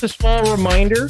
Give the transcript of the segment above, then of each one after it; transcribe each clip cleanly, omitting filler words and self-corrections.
a small reminder.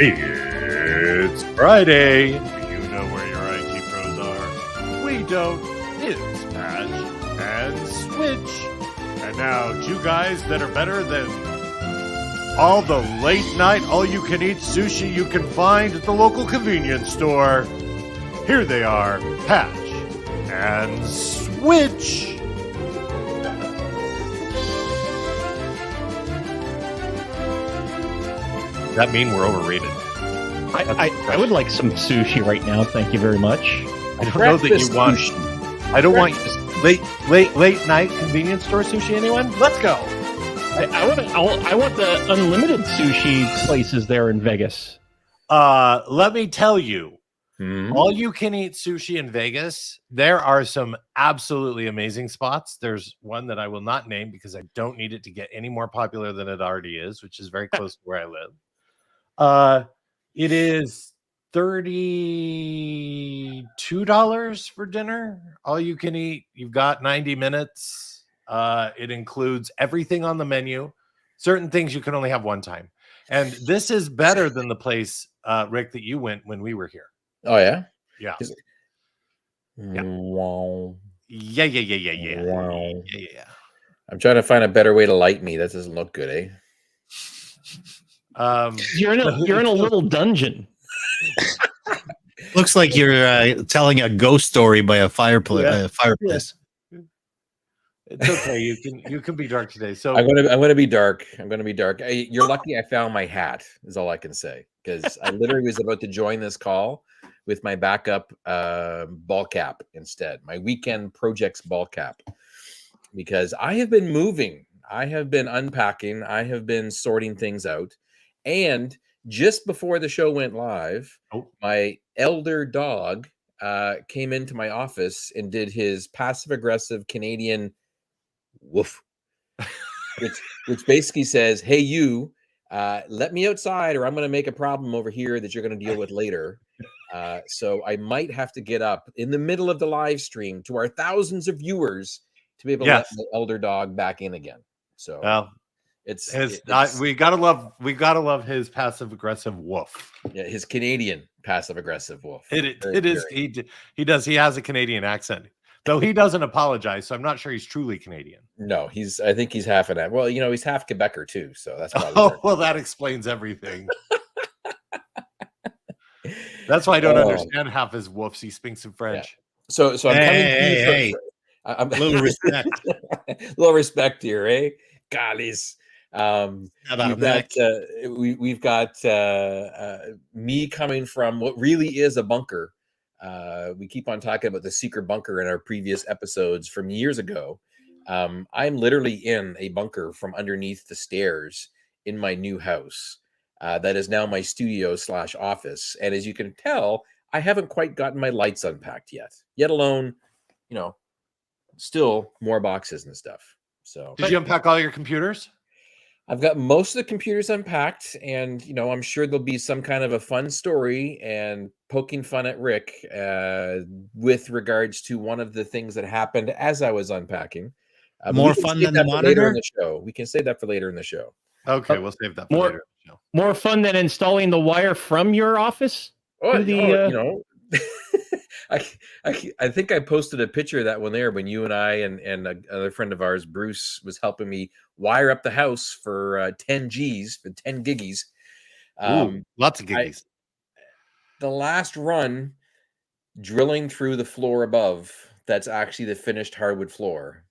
It's Friday. Do you know where your IT pros are? We don't. It's Patch and Switch. And now, two guys that are better than all the late night, all-you-can-eat sushi you can find at the local convenience store. Here they are, Patch and Switch. Does that mean we're overrated? I would like some sushi right now. Thank you very much. I don't know that you want. Sushi. I don't want late night convenience store sushi. Anyone? Let's go. I want the unlimited sushi places there in Vegas. Let me tell you, all you can eat sushi in Vegas. There are some absolutely amazing spots. There's one that I will not name because I don't need it to get any more popular than it already is, which is very close to where I live. It is $32 for dinner. All you can eat. You've got 90 minutes. It includes everything on the menu. Certain things you can only have one time. And this is better than the place, Rick, that you went when we were here. Oh, yeah? Yeah. Yeah. Wow. Yeah. Wow. Yeah. I'm trying to find a better way to light me. That doesn't look good, eh? You're in a little dungeon. Looks like you're telling a ghost story by a fireplace. It's okay. You can be dark today. So I'm gonna be dark. You're lucky I found my hat, is all I can say. Because I literally was about to join this call with my backup ball cap instead. My weekend projects ball cap. Because I have been moving. I have been unpacking. I have been sorting things out. And just before the show went live, my elder dog came into my office and did his passive-aggressive Canadian woof, which basically says, "Hey, you, let me outside or I'm going to make a problem over here that you're going to deal with later." So I might have to get up in the middle of the live stream to our thousands of viewers to be able to let my elder dog back in again. So well, we gotta love his passive aggressive woof. Yeah, his Canadian passive aggressive woof. He has a Canadian accent, though he doesn't apologize. So I'm not sure he's truly Canadian. No, I think he's half of that. Well, he's half Quebecer too, so that's well, that explains everything. That's why I don't understand half his woofs. He speaks in French. Yeah. So I'm coming to you. A little respect. Little respect here, eh? Gollies. We've got me coming from what really is a bunker. We keep on talking about the secret bunker in our previous episodes from years ago. I'm literally in a bunker from underneath the stairs in my new house. That is now my studio / office. And as you can tell, I haven't quite gotten my lights unpacked yet alone, still more boxes and stuff. So did you unpack all your computers? I've got most of the computers unpacked, and I'm sure there'll be some kind of a fun story and poking fun at Rick with regards to one of the things that happened as I was unpacking. More fun than the monitor? Later in the show. We can save that for later in the show. Okay, we'll save that for later in the show. More fun than installing the wire from your office? I think I posted a picture of that one there when you and I and another friend of ours, Bruce, was helping me wire up the house for 10 G's, for 10 giggies. Lots of giggies. The last run, drilling through the floor above, that's actually the finished hardwood floor.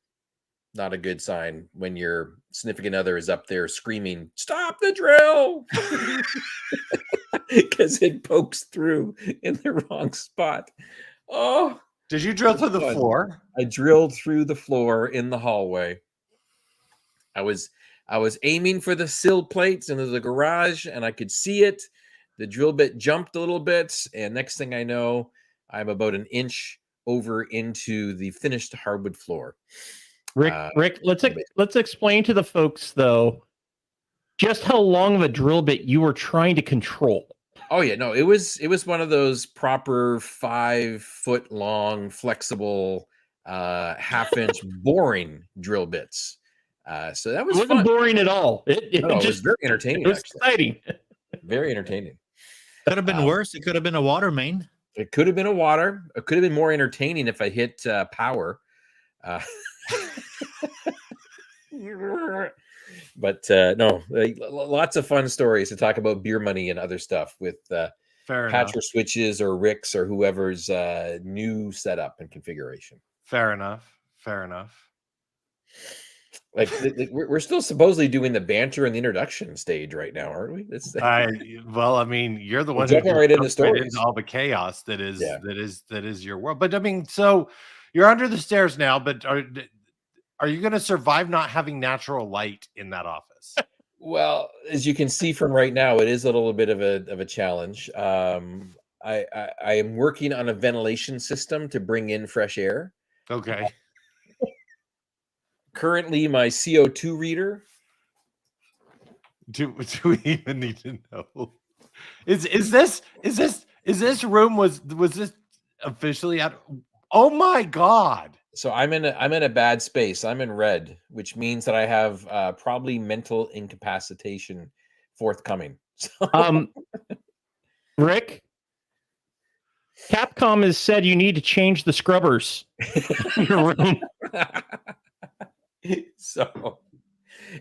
Not a good sign when your significant other is up there screaming, "Stop the drill!" Because it pokes through in the wrong spot. Oh, did you drill through the floor? I drilled through the floor in the hallway. I was aiming for the sill plates into the garage, and I could see it. The drill bit jumped a little bit, and next thing I know, I'm about an inch over into the finished hardwood floor. Rick, let's explain to the folks though just how long of a drill bit you were trying to control. Oh yeah, no, it was one of those proper 5 foot long, flexible, half-inch boring drill bits. So that was fun. Boring at all. It was very entertaining. It was exciting. Very entertaining. Could have been worse. It could have been a water main. It could have been a water. It could have been more entertaining if I hit power. But no, lots of fun stories to talk about beer money and other stuff with Fair patch enough. or switches or Rick's or whoever's new setup and configuration. Fair enough. Fair enough. Like we're still supposedly doing the banter and the introduction stage right now, aren't we? That's Well, I mean, you're the We're one who jumping just right into jumps right stories. into all the chaos that is Yeah. that is your world. But I mean, so you're under the stairs now, but are you going to survive not having natural light in that office? Well, as you can see from right now, it is a little bit of a challenge. I am working on a ventilation system to bring in fresh air. Okay. Currently, my CO2 reader. Do we even need to know? Is this room was this officially out? Oh my God. So I'm in a bad space. I'm in red, which means that I have probably mental incapacitation forthcoming. So, Rick, Capcom has said you need to change the scrubbers in your room. so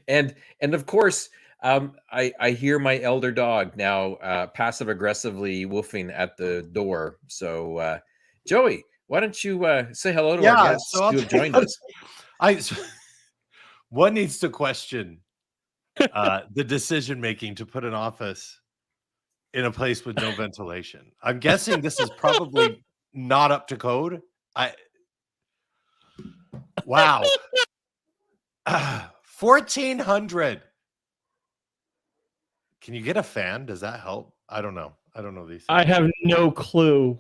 and of course, I hear my elder dog now passive aggressively woofing at the door. So Joey, why don't you say hello to our guests so I'll who have tell you joined us? One needs to question the decision making to put an office in a place with no ventilation. I'm guessing this is probably not up to code. Wow. 1,400. Can you get a fan? Does that help? I don't know. I don't know these things. I have no clue.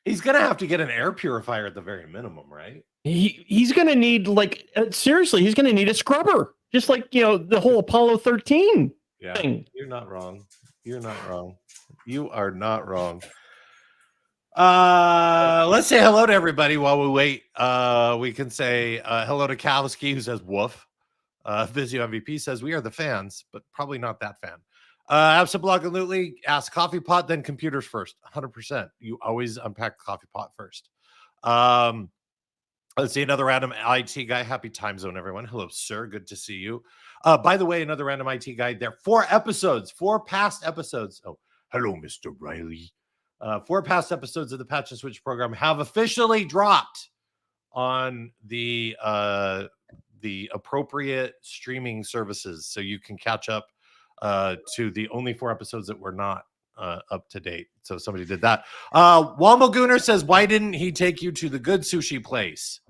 He's gonna have to get an air purifier at the very minimum, right? He's gonna need seriously, he's gonna need a scrubber, just like the whole Apollo 13 thing. You're not wrong. You're not wrong. You are not wrong. Let's say hello to everybody while we wait. We can say hello to Kalski, who says woof. Vizio MVP says we are the fans, but probably not that fan. Absolutely. Ask coffee pot, then computers first. 100%. You always unpack coffee pot first. Let's see, another random IT guy. Happy time zone, everyone. Hello, sir. Good to see you. By the way, another random IT guy. There are 4 past episodes. Oh, hello, Mr. Riley. 4 past episodes of the Patch and Switch program have officially dropped on the appropriate streaming services, so you can catch up to the only 4 episodes that were not up to date. So somebody did that. Walmo Gooner says, why didn't he take you to the good sushi place?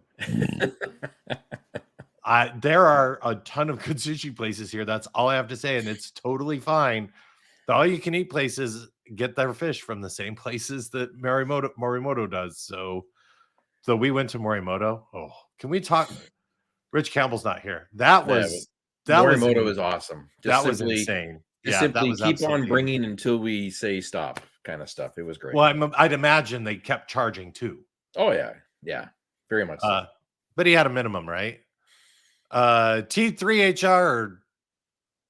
There are a ton of good sushi places here. That's all I have to say, and it's totally fine. The all you can eat places get their fish from the same places that Morimoto does. So we went to Morimoto. Oh, can we talk? Rich Campbell's not here. Morimoto is awesome. That was insane. Just simply keep on bringing until we say stop, kind of stuff. It was great. Well, I'd imagine they kept charging too. Oh yeah, very much. So. But he had a minimum, right? T3HR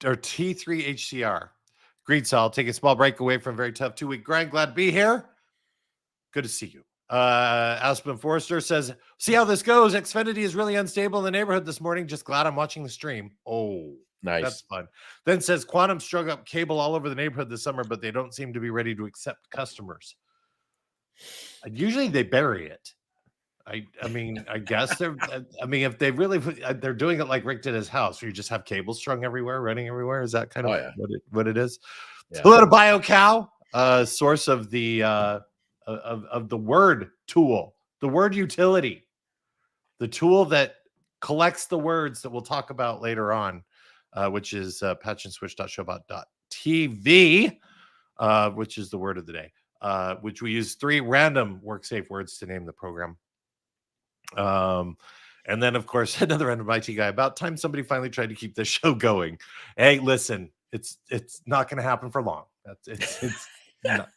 or T3HCR. Greed Sal, take a small break away from a very tough 2-week grind. Glad to be here. Good to see you. Aspen Forrester says, see how this goes. Xfinity is really unstable in the neighborhood this morning. Just glad I'm watching the stream. Oh, nice. That's fun. Then says, Quantum strung up cable all over the neighborhood this summer, but they don't seem to be ready to accept customers. Usually they bury it. I mean, I guess if they really, they're doing it like Rick did his house, where you just have cables strung everywhere, running everywhere. Is that kind of what it is? Yeah. Hello to BioCow, source of the of the word tool, the word utility, the tool that collects the words that we'll talk about later on, which is patchandswitch.showbot.tv, which is the word of the day, which we use 3 random WorkSafe words to name the program. And then of course another random IT guy. About time somebody finally tried to keep this show going. Hey, listen, it's not going to happen for long. It's not.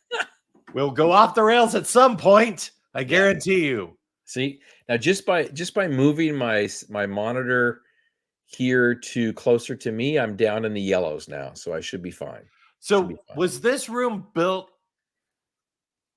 We'll go off the rails at some point. I guarantee you. See, now just by moving my monitor here to closer to me, I'm down in the yellows now, so I should be fine. Should be So fun. was this room built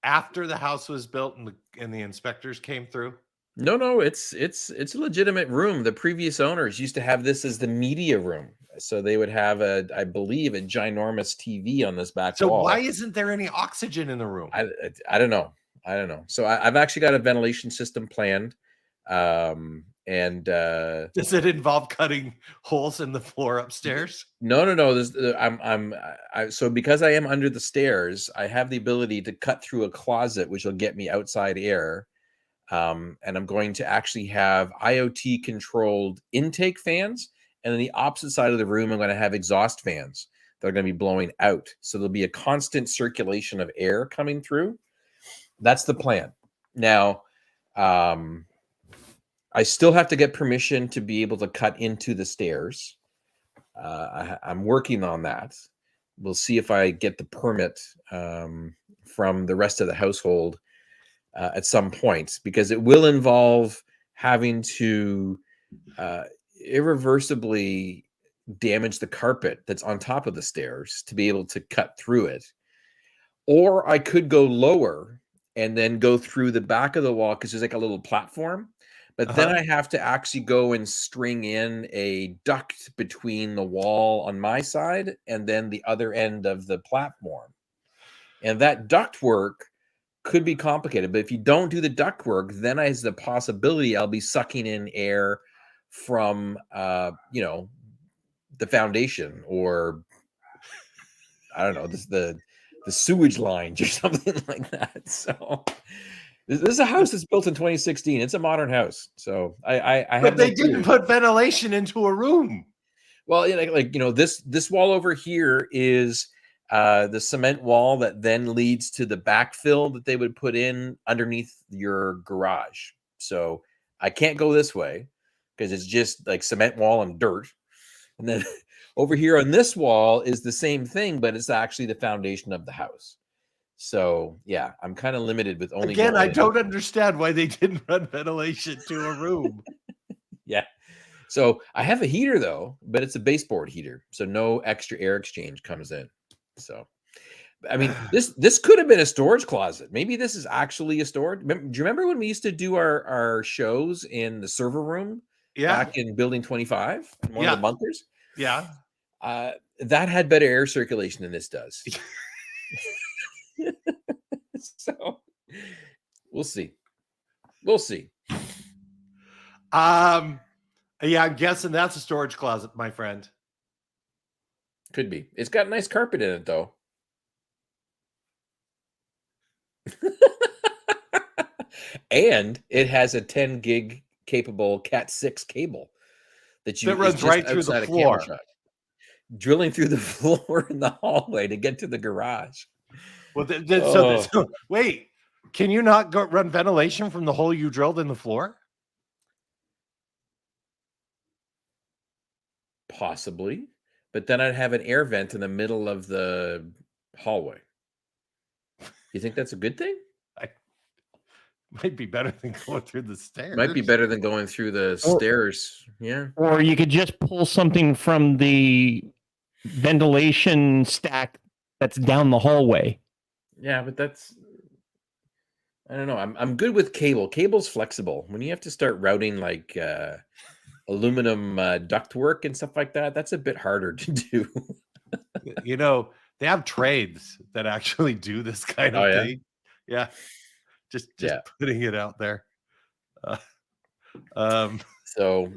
after the house was built and the inspectors came through? No, it's a legitimate room. The previous owners used to have this as the media room, so they would have I believe, a ginormous TV on this back So wall. why isn't there any oxygen in the room? I don't know. I don't know. So I've actually got a ventilation system planned, and Does it involve cutting holes in the floor upstairs? no. This, so because I am under the stairs, I have the ability to cut through a closet, which will get me outside air. And I'm going to actually have IoT controlled intake fans, and then the opposite side of the room, I'm going to have exhaust fans that are going to be blowing out. So there'll be a constant circulation of air coming through. That's the plan. Now, I still have to get permission to be able to cut into the stairs. I'm working on that. We'll see if I get the permit from the rest of the household at some point, because it will involve having to irreversibly damage the carpet that's on top of the stairs to be able to cut through it. Or I could go lower and then go through the back of the wall, because there's like a little platform. But then I have to actually go and string in a duct between the wall on my side and then the other end of the platform. And that duct work could be complicated. But if you don't do the duct work, then has the possibility I'll be sucking in air from the foundation, or I don't know, the sewage lines or something like that. So this is a house that's built in 2016. It's a modern house. So I have But they no didn't clue. put ventilation into a room. Well, this wall over here is the cement wall that then leads to the backfill that they would put in underneath your garage. So I can't go this way because it's just like cement wall and dirt. And then over here on this wall is the same thing, but it's actually the foundation of the house. So yeah, I'm kind of limited with only Again, going I in. don't understand why they didn't run ventilation to a room. Yeah. So I have a heater though, but it's a baseboard heater, so no extra air exchange comes in. So, I mean, this could have been a storage closet. Maybe this is actually a storage. Do you remember when we used to do our shows in the server room back in Building 25, in one of the bunkers? Yeah. That had better air circulation than this does. So we'll see. We'll see. Yeah, I'm guessing that's a storage closet, my friend. Could be. It's got nice carpet in it, though. And it has a 10 gig capable Cat 6 cable that runs right through the floor, drilling through the floor in the hallway to get to the garage. Well, wait, can you not run ventilation from the hole you drilled in the floor? Possibly, but then I'd have an air vent in the middle of the hallway. You think that's a good thing? Might be better than going through the stairs. Might be better than going through the stairs. Yeah. Or you could just pull something from the ventilation stack that's down the hallway. Yeah, but I don't know. I'm good with cable. Cable's flexible. When you have to start routing like aluminum ductwork and stuff like that, that's a bit harder to do. They have trades that actually do this kind of thing. Yeah. Just putting it out there. So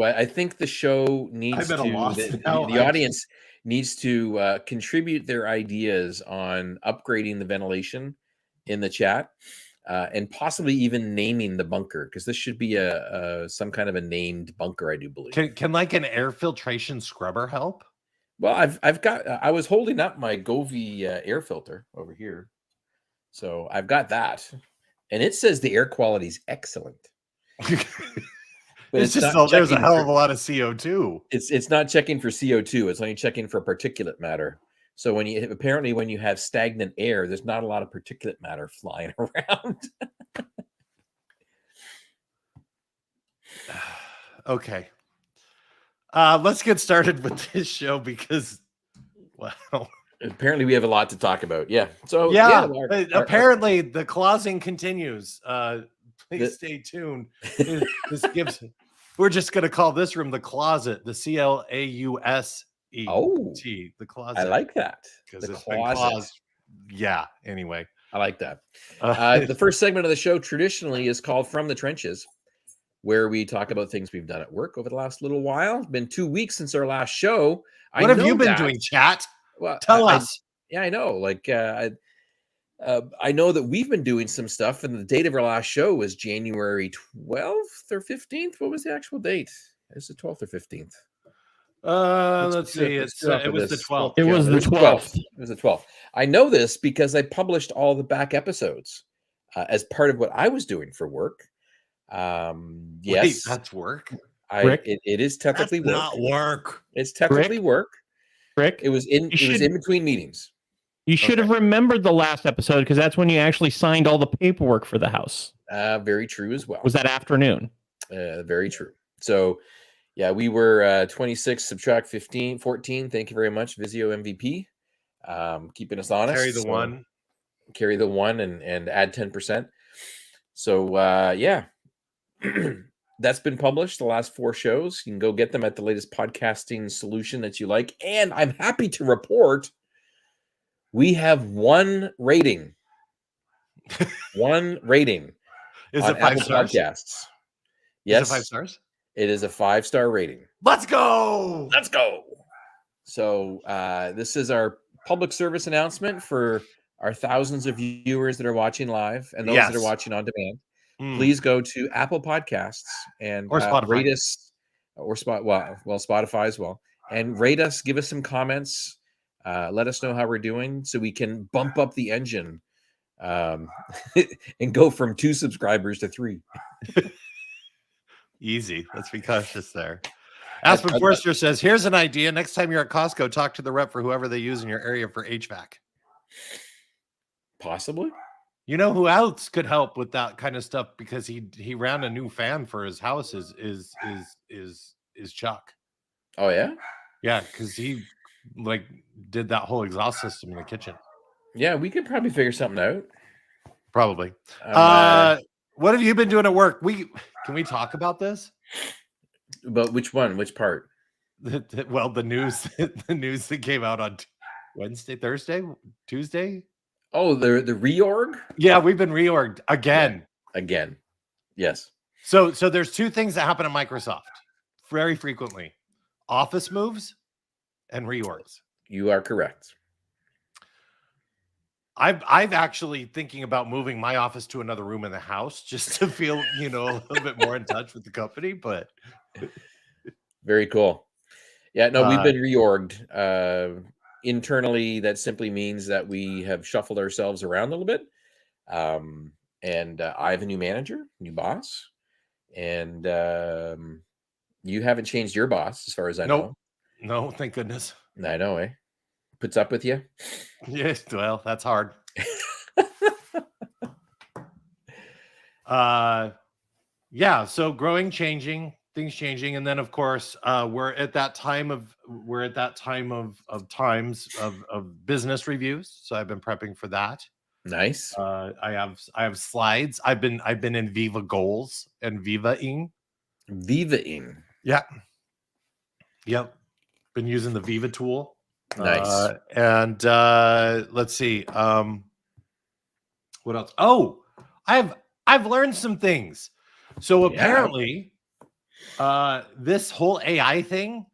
I think the show needs to the audience needs to contribute their ideas on upgrading the ventilation in the chat, and possibly even naming the bunker, because this should be some kind of a named bunker, I do believe. Can like an air filtration scrubber help? Well, I was holding up my Govee air filter over here, so I've got that, and it says the air quality is excellent. But it's just there's a hell of a lot of CO2. It's not checking for CO2. It's only checking for particulate matter. So when you have stagnant air, there's not a lot of particulate matter flying around. Okay. Let's get started with this show because, well, Apparently, we have a lot to talk about. Yeah. So Yeah, our- apparently the clausing continues. Please stay tuned. This gives. We're just gonna call this room the closet. The CLAUSET. Oh, The closet. I like that. Because The it's been closet. claused. Yeah. Anyway, I like that. The first segment of the show traditionally is called From the Trenches, where we talk about things we've done at work over the last little while. It's been 2 weeks since our last show. what have you been doing, chat? Well, Tell us. I know. Like, I know that we've been doing some stuff, and the date of our last show was January 12th or 15th. What was the actual date? Is it 12th or 15th? Let's see. It was the 12th. It was the 12th. It was the 12th. I know this because I published all the back episodes as part of what I was doing for work. Yes, Wait, that's work. It is technically That's work. not work. It's technically work. Rick, It was in between meetings. you should have remembered the last episode because that's when you actually signed all the paperwork for the house. Very true as well. Was that afternoon? Very true. So, yeah, we were 26, subtract 14. Thank you very much, Vizio MVP. Keeping us honest. Carry the one and add 10%. So, yeah. That's been published, the last 4 shows. You can go get them at the latest podcasting solution that you like. And I'm happy to report we have 1 rating. 1 rating. Is on it 5 Apple stars? Podcasts. Yes. Is it 5 stars? It is a 5-star rating. Let's go. Let's go. So this is our public service announcement for our thousands of viewers that are watching live and those that are watching on demand. Please go to Apple Podcasts and or Spotify. Rate us, or Spotify as well, and rate us. Give us some comments. Let us know how we're doing so we can bump up the engine and go from 2 subscribers to 3. Easy. Let's be cautious there. Aspen Forster says, here's an idea. Next time you're at Costco, talk to the rep for whoever they use in your area for HVAC. Possibly. You know who else could help with that kind of stuff because he ran a new fan for his house is Chuck. Oh yeah? Yeah, because he did that whole exhaust system in the kitchen. Yeah, we could probably figure something out. Probably. What have you been doing at work? Can we talk about this? But which one? Which part? Well, the news that came out on Wednesday, Thursday, Tuesday. Oh, the reorg? Yeah, we've been reorged again. Yeah, again. Yes. So there's 2 things that happen at Microsoft very frequently: office moves and reorgs. You are correct. I've actually thinking about moving my office to another room in the house just to feel, a little bit more in touch with the company, but very cool. Yeah, no, we've been reorged. Internally, that simply means that we have shuffled ourselves around a little bit. And I have a new manager, new boss, and you haven't changed your boss as far as I know. No, thank goodness. I know, eh? Puts up with you. Yes, well, that's hard. Yeah, so growing, changing, things changing, and then of course we're at that time of times of business reviews. So I've been prepping for that. Nice. I have slides. I've been in Viva Goals and Viva-ing. Viva-ing. Yeah. Yep. Been using the Viva tool. Nice. And let's see. What else? Oh, I've learned some things. So apparently, this whole AI thing,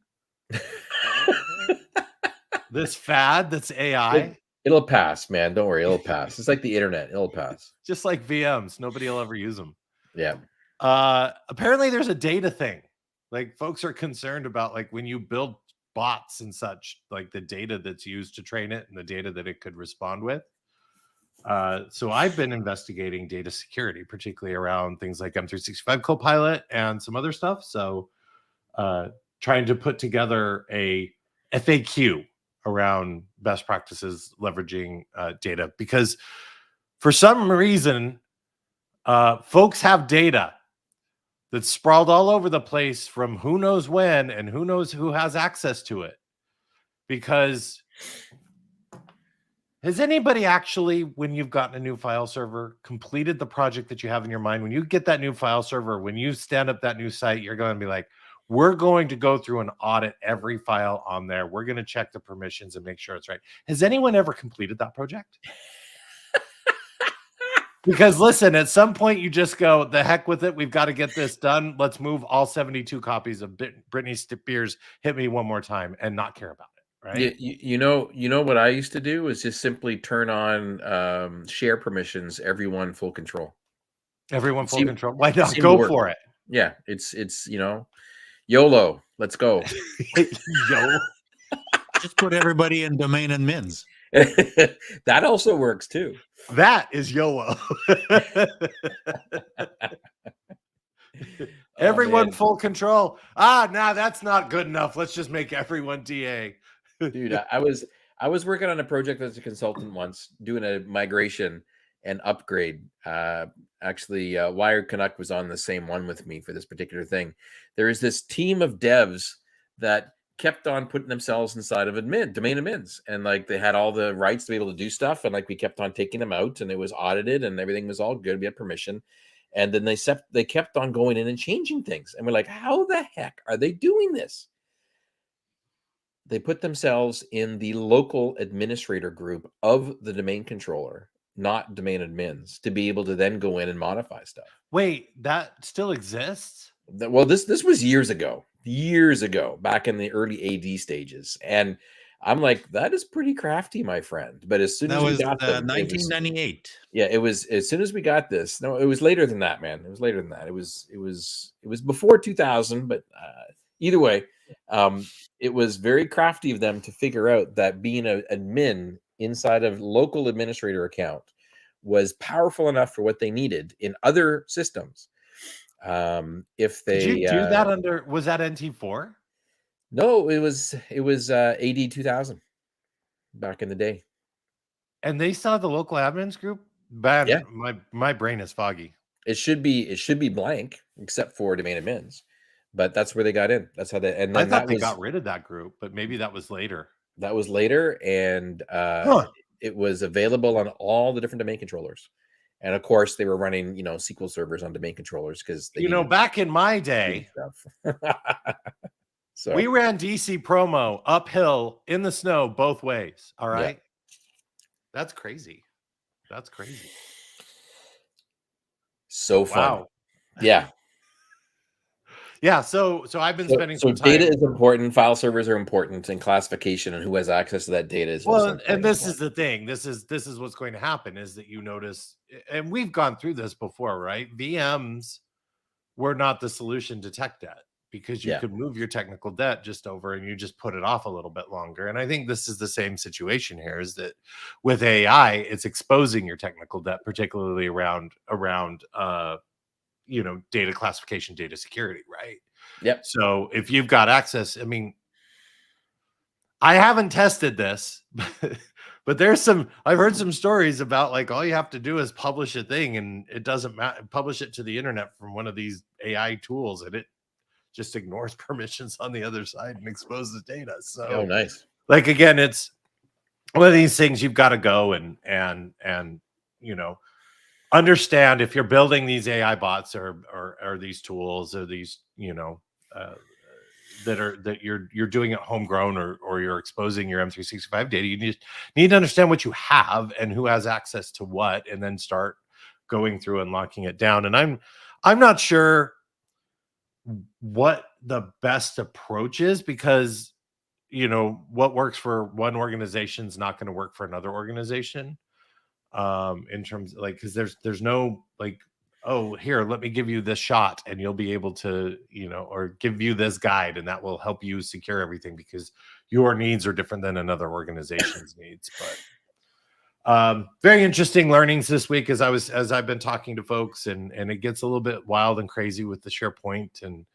this fad that's AI, it'll pass, man. Don't worry, it'll pass. It's like the internet; it'll pass. Just like VMs, nobody will ever use them. Yeah. Apparently, there's a data thing. Like folks are concerned about when you build bots and such, like the data that's used to train it and the data that it could respond with. So I've been investigating data security, particularly around things like M365 Copilot and some other stuff. So trying to put together a FAQ around best practices leveraging data, because for some reason, folks have data that's sprawled all over the place from who knows when and who knows who has access to it. Because Has anybody actually, when you've gotten a new file server, completed the project that you have in your mind? When you get that new file server, when you stand up that new site, you're going to be like, we're going to go through and audit every file on there. We're going to check the permissions and make sure it's right. Has anyone ever completed that project? Because listen, at some point you just go, the heck with it. We've got to get this done. Let's move all 72 copies of Britney Spears Hit Me One More Time and not care about it. Right? You know what I used to do is just simply turn on share permissions, everyone full control. Everyone full See- control. Why not seemed to go work. for it? Yeah, it's YOLO. Let's go. Yo. Just put everybody in domain admins. That also works too. That is YOLO. Everyone man. full control. Nah, that's not good enough. Let's just make everyone DA. Dude, I was working on a project as a consultant once, doing a migration and upgrade. Actually, Wired Canuck was on the same one with me for this particular thing. There is this team of devs that kept on putting themselves inside of domain admins, and like they had all the rights to be able to do stuff, and like we kept on taking them out, and it was audited, and everything was all good. We had permission, and then they kept on going in and changing things, and we're like, how the heck are they doing this? They put themselves in the local administrator group of the domain controller, not domain admins, to be able to then go in and modify stuff. Wait, that still exists? Well, this was years ago, back in the early AD stages, and I'm like, that is pretty crafty, my friend. But as soon That as we was got them, 1998. it was as soon as we got this. No, it was later than that, man. It was later than that. It was before 2000, but either way, it was very crafty of them to figure out that being an admin inside of local administrator account was powerful enough for what they needed in other systems. If they Did you do that under, was that NT4? No, it was AD 2000 back in the day. And they saw the local admins group? Man, Yeah. my brain is foggy. It should be blank except for domain admins, but that's where they got in. That's how they. And I then thought they got rid of that group, but maybe that was later. That was later, and it was available on all the different domain controllers. And of course, they were running SQL servers on domain controllers because back in my day, so we ran DC promo uphill in the snow both ways. All right, that's crazy. That's crazy. So fun. Wow. Yeah. Yeah, so I've been spending some time. Data is important, file servers are important, and classification and who has access to that data is well. And this is the thing. This is what's going to happen is that you notice, and we've gone through this before, right? VMs were not the solution to tech debt because you could move your technical debt just over and you just put it off a little bit longer. And I think this is the same situation here. Is that with AI, it's exposing your technical debt, particularly around data classification, data security, right? Yep. So if you've got access, I mean, I haven't tested this, but I've heard some stories about like all you have to do is publish a thing and it doesn't matter, publish it to the internet from one of these AI tools and it just ignores permissions on the other side and exposes data. So nice. Like, again, it's one of these things you've got to go and understand if you're building these AI bots or these tools or these, that you're doing it homegrown or you're exposing your M365 data, you need to understand what you have and who has access to what, and then start going through and locking it down. And I'm not sure what the best approach is because, what works for one organization is not going to work for another organization. In terms of, like, because there's no like, oh, here, let me give you this shot and you'll be able to, or give you this guide and that will help you secure everything because your needs are different than another organization's needs. But very interesting learnings this week as I've been talking to folks, and it gets a little bit wild and crazy with the SharePoint and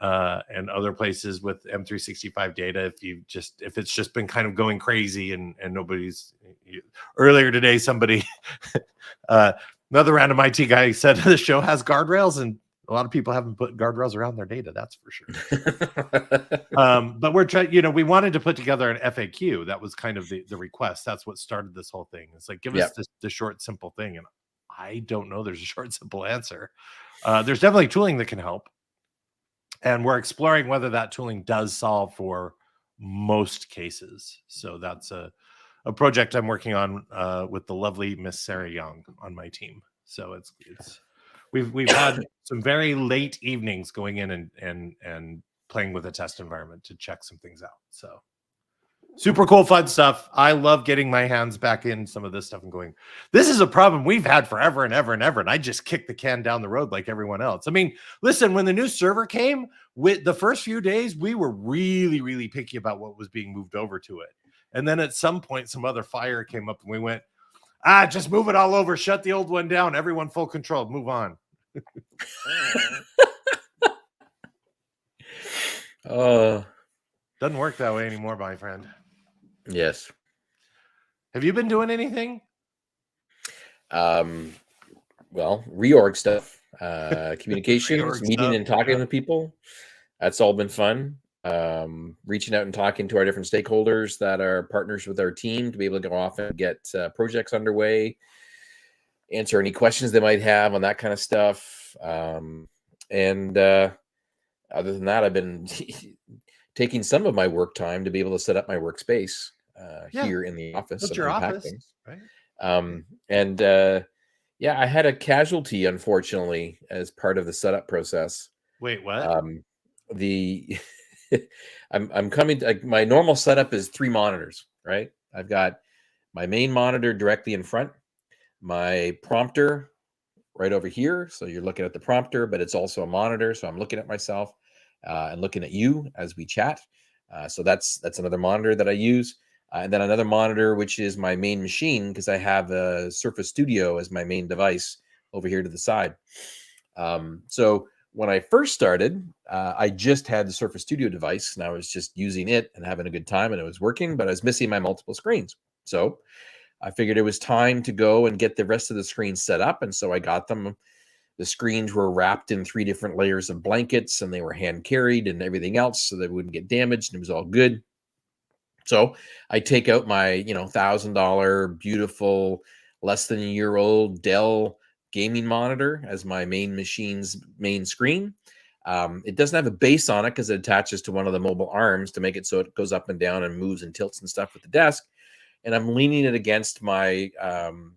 other places with M365 data. If it's just been kind of going crazy and nobody's. Earlier today, somebody, another random IT guy said the show has guardrails, and A lot of people haven't put guardrails around their data, that's for sure. But we're trying, we wanted to put together an FAQ. That was kind of the request. That's what started this whole thing. It's like, give us the short, simple thing. And I don't know there's a short, simple answer. There's definitely tooling that can help. And we're exploring whether that tooling does solve for most cases. So that's a project I'm working on with the lovely Miss Sarah Young on my team. So it's we've had some very late evenings going in and playing with a test environment to check some things out. So super cool, fun stuff. I love getting my hands back in some of this stuff and going, this is a problem we've had forever and ever and ever. And I just kicked the can down the road like everyone else. I mean, listen, when the new server came, with the first few days, we were really, really picky about what was being moved over to it. And then at some point, some other fire came up and we went, just move it all over. Shut the old one down. Everyone full control. Move on. Doesn't work that way anymore, my friend. Yes. Have you been doing anything? Well, reorg stuff, communications, Reorg meeting stuff, and talking with people. That's all been fun. Reaching out and talking to our different stakeholders that are partners with our team to be able to go off and get projects underway, answer any questions they might have on that kind of stuff. And other than that, I've been taking some of my work time to be able to set up my workspace here in the office. That's your office, right? I had a casualty, unfortunately, as part of the setup process. Wait, what? I'm coming to, my normal setup is 3 monitors, right? I've got my main monitor directly in front, my prompter right over here. So you're looking at the prompter, but it's also a monitor. So I'm looking at myself and looking at you as we chat. So that's another monitor that I use. And then another monitor, which is my main machine, because I have a Surface Studio as my main device over here to the side. So when I first started, I just had the Surface Studio device, and I was just using it and having a good time, and it was working, but I was missing my multiple screens. So I figured it was time to go and get the rest of the screens set up, and so I got them. The screens were wrapped in 3 different layers of blankets, and they were hand carried and everything else, so they wouldn't get damaged, and it was all good. So I take out my, $1,000 beautiful, less than a year old Dell gaming monitor as my main machine's main screen. It doesn't have a base on it because it attaches to one of the mobile arms to make it so it goes up and down and moves and tilts and stuff with the desk. And I'm leaning it against my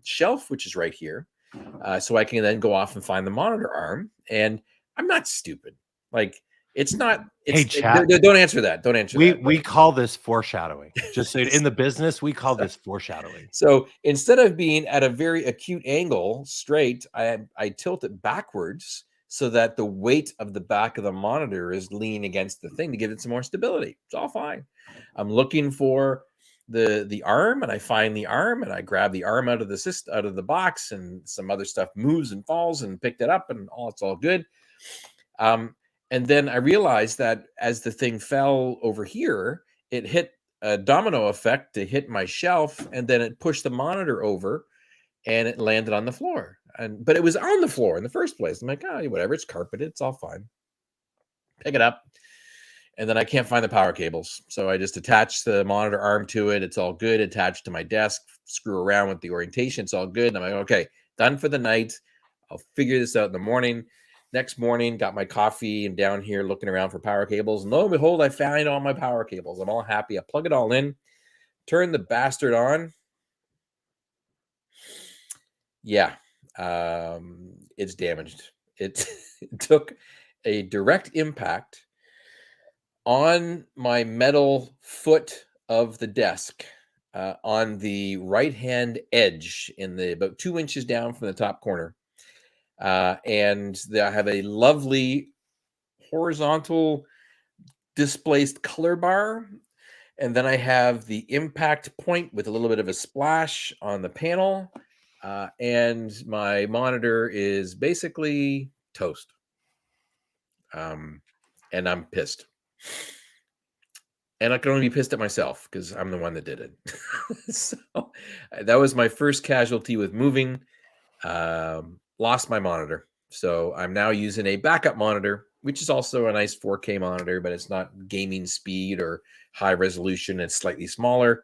shelf, which is right here. So I can then go off and find the monitor arm. And I'm not stupid. It's not. It's, hey, chat. Don't answer that. Don't answer that. We call this foreshadowing. Just so in the business, we call this foreshadowing. So instead of being at a very acute angle straight, I tilt it backwards so that the weight of the back of the monitor is leaning against the thing to give it some more stability. It's all fine. I'm looking for the arm, and I find the arm, and I grab the arm out of the box, and some other stuff moves and falls, and picked it up, and it's all good. And then I realized that as the thing fell over here, it hit a domino effect to hit my shelf, and then it pushed the monitor over, and it landed on the floor. But it was on the floor in the first place. I'm like, whatever, it's carpeted, it's all fine. Pick it up, and then I can't find the power cables, so I just attach the monitor arm to it. It's all good, attached to my desk. Screw around with the orientation, it's all good. And I'm like, okay, done for the night. I'll figure this out in the morning. Next morning, got my coffee and down here looking around for power cables. And lo and behold, I found all my power cables. I'm all happy. I plug it all in, turn the bastard on. Yeah, it's damaged. It took a direct impact on my metal foot of the desk on the right-hand edge about 2 inches down from the top corner. And I have a lovely horizontal displaced color bar. And then I have the impact point with a little bit of a splash on the panel. And my monitor is basically toast. And I'm pissed. And I can only be pissed at myself because I'm the one that did it. So that was my first casualty with moving. Lost my monitor. So I'm now using a backup monitor, which is also a nice 4K monitor, but it's not gaming speed or high resolution. It's slightly smaller,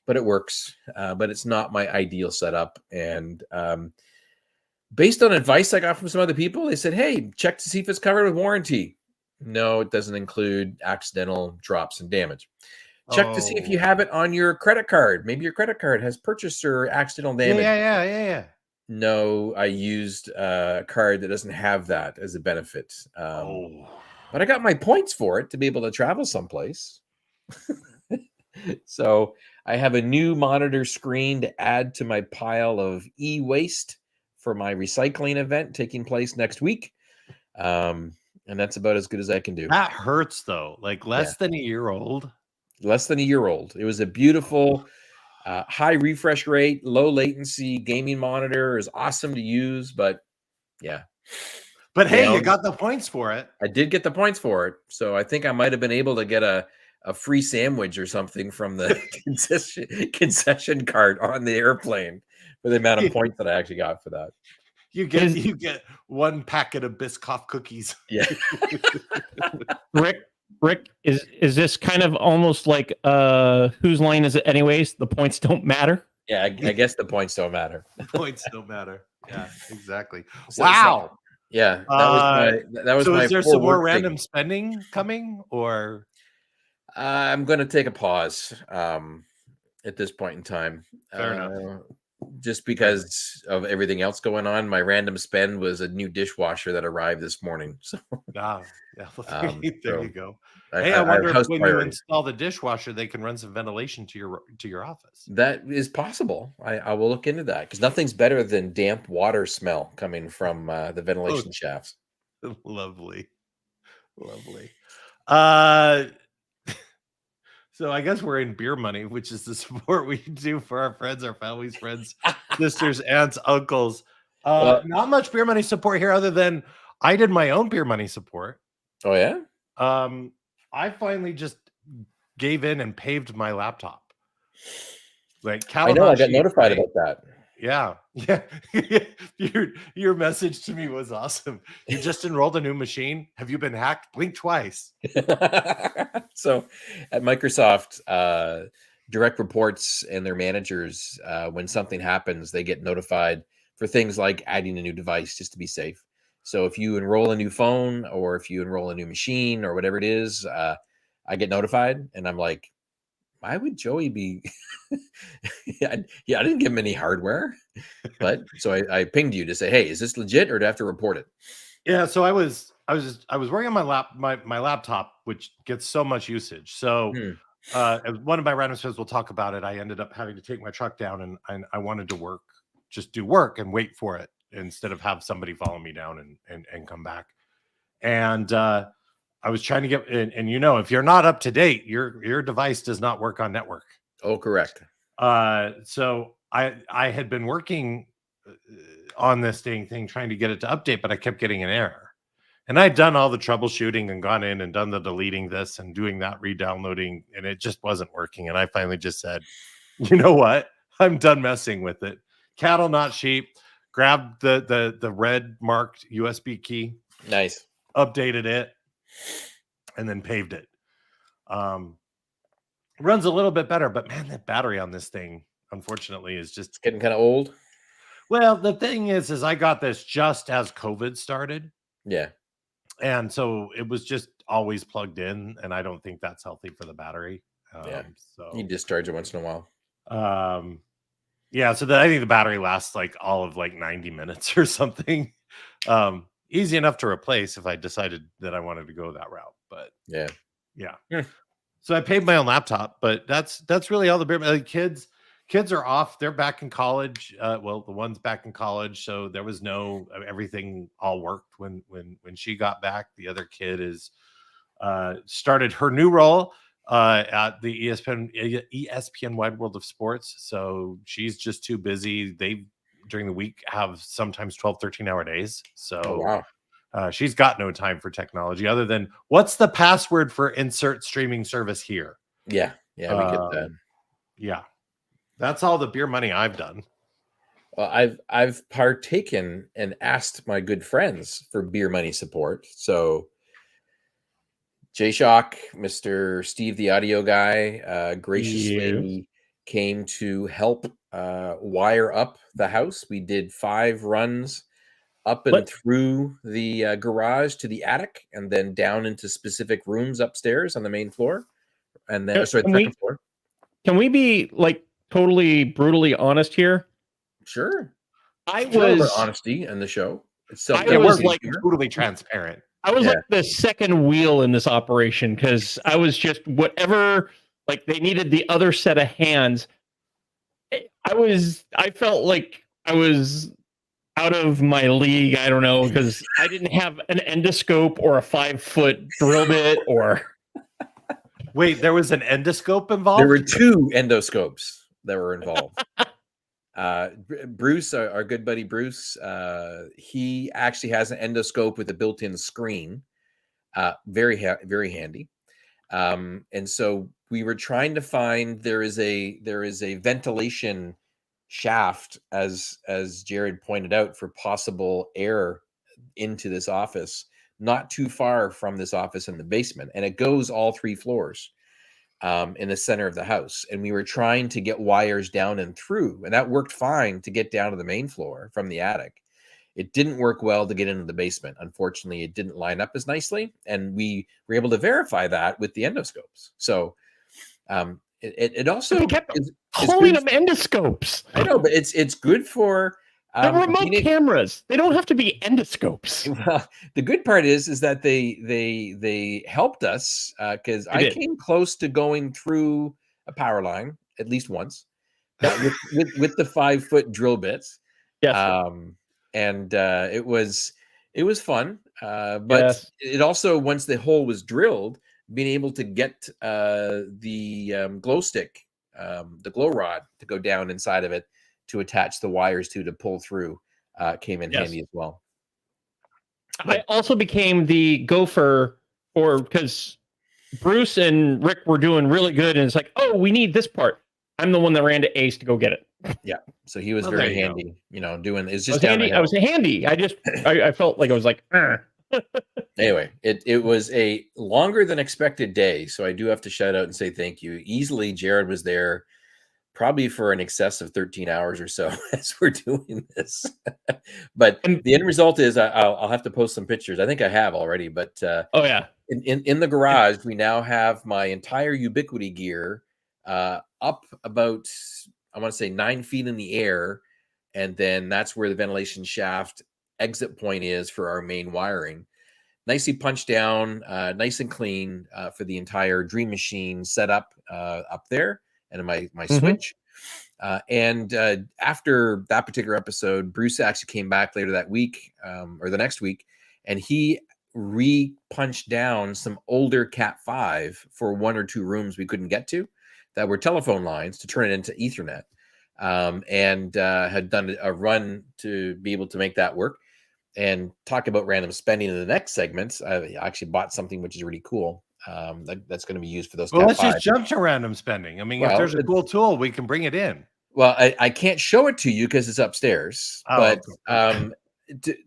but it works. But it's not my ideal setup. And based on advice I got from some other people, they said, hey, check to see if it's covered with warranty. No, it doesn't include accidental drops and damage. Check to see if you have it on your credit card. Maybe your credit card has purchaser accidental damage. Yeah. No, I used a card that doesn't have that as a benefit. But I got my points for it to be able to travel someplace. So I have a new monitor screen to add to my pile of e-waste for my recycling event taking place next week. And that's about as good as I can do. That hurts though. Like less than a year old. Less than a year old. It was a beautiful high refresh rate, low latency gaming monitor. Is awesome to use, but yeah. But hey, you got the points for it. I did get the points for it. So I think I might have been able to get a free sandwich or something from the concession cart on the airplane for the amount of points that I actually got for that. You get one packet of Biscoff cookies. Yeah. Rick, is this kind of almost like whose line is it anyways? The points don't matter. Yeah, I guess the points don't matter. Points don't matter. Yeah, exactly. So, wow. Yeah, that was so my. Is there some more random spending coming, or? I'm going to take a pause at this point in time. Fair enough. Just because of everything else going on, my random spend was a new dishwasher that arrived this morning. So, there you go. Hey, I wonder if when you install the dishwasher, they can run some ventilation to your office. That is possible. I will look into that because nothing's better than damp water smell coming from the ventilation shafts. Lovely. So I guess we're in beer money, which is the support we do for our friends, our families, friends, sisters, aunts, uncles. Not much beer money support here other than I did my own beer money support. Oh, yeah? I finally just gave in and paved my laptop. Like I know, I got notified about that. Yeah. Your message to me was awesome. You just enrolled a new machine. Have you been hacked? Blink twice. So at Microsoft, direct reports and their managers, when something happens, they get notified for things like adding a new device just to be safe. So if you enroll a new phone or if you enroll a new machine or whatever it is, I get notified and I'm like, why would Joey be? I didn't give him any hardware, but so I pinged you to say, hey, is this legit or do I have to report it? Yeah. So I was working on my laptop, which gets so much usage. So as one of my random friends will talk about it, I ended up having to take my truck down and I wanted to just do work and wait for it instead of have somebody follow me down and come back. And I was trying to get, and if you're not up to date, your device does not work on network. Oh, correct. So I had been working on this thing trying to get it to update, but I kept getting an error. And I'd done all the troubleshooting and gone in and done the deleting this and doing that, re-downloading, and it just wasn't working. And I finally just said, you know what? I'm done messing with it. Cattle, not sheep. Grabbed the red marked USB key. Nice. Updated it. And then paved it. Runs a little bit better, but man, that battery on this thing, unfortunately, is just getting kind of old. Well, the thing is I got this just as COVID started. Yeah. And so it was just always plugged in, and I don't think that's healthy for the battery. So you discharge it once in a while. Yeah, so I think the battery lasts like all of 90 minutes or something. Easy enough to replace if I decided that I wanted to go that route. But yeah. So I paid my own laptop, but that's really all the beer. Kids are off. They're back in college. Well, the one's back in college, so there was everything all worked when she got back. The other kid is started her new role at the ESPN Wide World of Sports. So she's just too busy. They during the week have sometimes 12-13 hour days. So she's got no time for technology other than what's the password for insert streaming service here? Yeah, we get that. Yeah. That's all the beer money I've done. Well, I've partaken and asked my good friends for beer money support. So J Shock, Mr. Steve, the audio guy, graciously came to help wire up the house. We did 5 runs up and through the garage to the attic, and then down into specific rooms upstairs on the main floor, and then second floor. Can we be like totally brutally honest here? Sure. I was honesty in the show. I was like totally transparent. I was like the second wheel in this operation because I was just whatever. Like they needed the other set of hands. I felt like I was out of my league. I don't know because I didn't have an endoscope or a 5-foot drill bit or. Wait, there was an endoscope involved? There were 2 endoscopes that were involved. Bruce, our good buddy Bruce, he actually has an endoscope with a built-in screen. Very handy. And so we were trying to find there is a ventilation shaft, as Jared pointed out, for possible air into this office, not too far from this office in the basement, and it goes all 3 floors in the center of the house. And we were trying to get wires down and through, and that worked fine to get down to the main floor from the attic. It didn't work well to get into the basement. Unfortunately, it didn't line up as nicely, and we were able to verify that with the endoscopes. So it also kept calling them endoscopes. I know, but it's good for they're remote cameras. They don't have to be endoscopes. Well, the good part is that they helped us because I came close to going through a power line at least once with the 5-foot drill bits. Yes. And it was fun. But it also, once the hole was drilled, being able to get the glow stick, the glow rod to go down inside of it to attach the wires to pull through came in handy as well. I also became the gopher because Bruce and Rick were doing really good, and it's like, oh, we need this part. I'm the one that ran to Ace to go get it. Yeah, so he was very handy, doing it's just I was handy. I felt like I was like, Anyway, it was a longer than expected day, so I do have to shout out and say thank you. Easily, Jared was there probably for an excess of 13 hours or so as we're doing this. But the end result is I'll have to post some pictures. I think I have already, but in the garage, we now have my entire Ubiquity gear up about, I want to say 9 feet in the air. And then that's where the ventilation shaft exit point is for our main wiring. Nicely punched down, nice and clean for the entire Dream Machine setup up there. And my switch. And after that particular episode, Bruce actually came back later that week or the next week, and he re-punched down some older Cat 5 for 1 or 2 rooms we couldn't get to that were telephone lines to turn it into Ethernet, and had done a run to be able to make that work. And talk about random spending in the next segments. I actually bought something which is really cool. That's going to be used for those. Well, let's just jump to random spending. I mean, if there's a cool tool, we can bring it in. Well, I can't show it to you because it's upstairs. But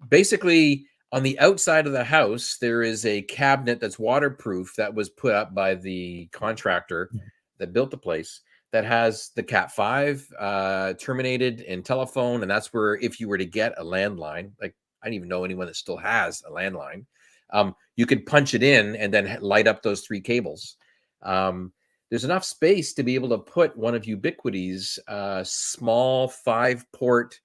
basically, on the outside of the house, there is a cabinet that's waterproof that was put up by the contractor that built the place that has the Cat 5 terminated in telephone, and that's where if you were to get a landline, like I don't even know anyone that still has a landline. You could punch it in and then light up those 3 cables. There's enough space to be able to put one of Ubiquity's small 5-port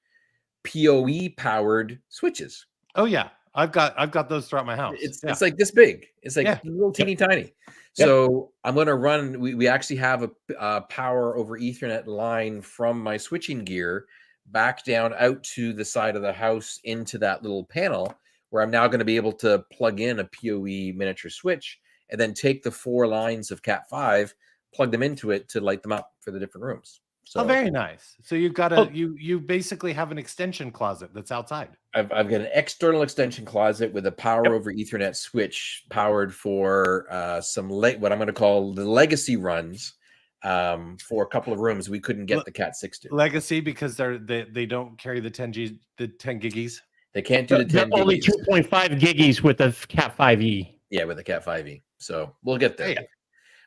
PoE powered switches. Oh yeah, I've got those throughout my house. It's like this big. It's like little teeny tiny. So I'm going to run. We actually have a power over Ethernet line from my switching gear back down out to the side of the house into that little panel, where I'm now going to be able to plug in a PoE miniature switch and then take the 4 lines of Cat 5, plug them into it to light them up for the different rooms. So very nice. So you've got you basically have an extension closet that's outside. I've got an external extension closet with a power over Ethernet switch powered for some what I'm going to call the legacy runs for a couple of rooms we couldn't get the Cat 6 to. Legacy, because they don't carry the 10 giggies. They can't do the 10 only giggies. 2.5 giggies with the Cat 5e. Yeah, with the Cat 5e. So we'll get there. Hey,